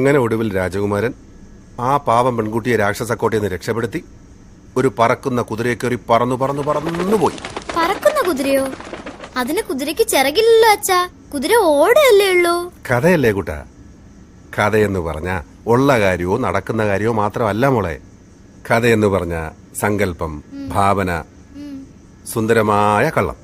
അങ്ങനെ ഒടുവിൽ രാജകുമാരൻ ആ പാവം പെൺകുട്ടിയെ രാക്ഷസക്കോട്ടയിൽ നിന്ന് രക്ഷപ്പെടുത്തി ഒരു പറക്കുന്ന കുതിരയെ കയറി പറന്നുപോയി. പറക്കുന്ന കുതിരയോ? അതിന് കുതിരയ്ക്ക് ചിറകില്ലല്ലോ അച്ഛാ, കുതിര ഓടയല്ലേ ഉള്ളൂ. കഥയല്ലേ കുട്ടാ. കഥയെന്ന് പറഞ്ഞ ഉള്ള കാര്യമോ നടക്കുന്ന കാര്യമോ മാത്രമല്ല മോളെ. കഥയെന്ന് പറഞ്ഞ സങ്കല്പം, ഭാവന, സുന്ദരമായ കള്ളം.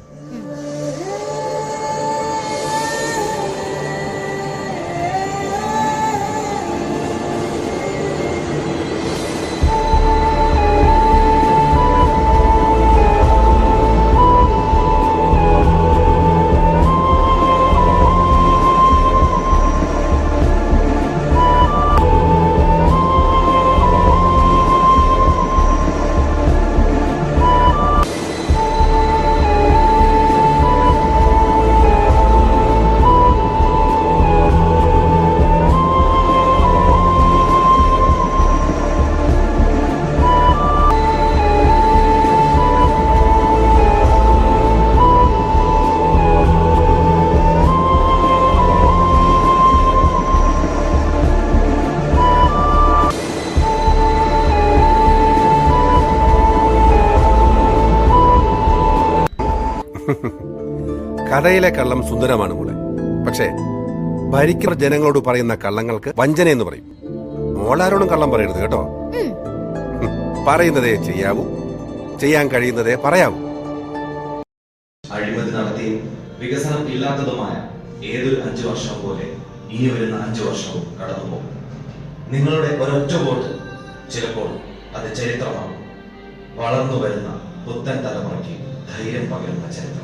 കഥയിലെ കള്ളം സുന്ദരമാണ് മോളെ. പക്ഷേ ഭരിക്കുന്ന ജനങ്ങളോട് പറയുന്ന കള്ളങ്ങൾക്ക് വഞ്ചന എന്ന് പറയും. മോളാരോടും കള്ളം പറയരുത് കേട്ടോ. പറയുന്നതേ ചെയ്യാവൂ, ചെയ്യാൻ കഴിയുന്നതേ പറയാവൂ. അഴിമതി നടത്തിയും വികസനം ഇല്ലാത്തതുമായ ഏതൊരു 5 വർഷം പോലെ ഇനി വരുന്ന 5 വർഷവും കടന്നുപോകും. നിങ്ങളുടെ ഒരൊറ്റ വോട്ട് ചിലപ്പോൾ അത് ചരിത്രമാണ്. വളർന്നു വരുന്ന പുത്തൻ തലമുറയ്ക്ക് ധൈര്യം പകരുന്ന ചരിത്രം.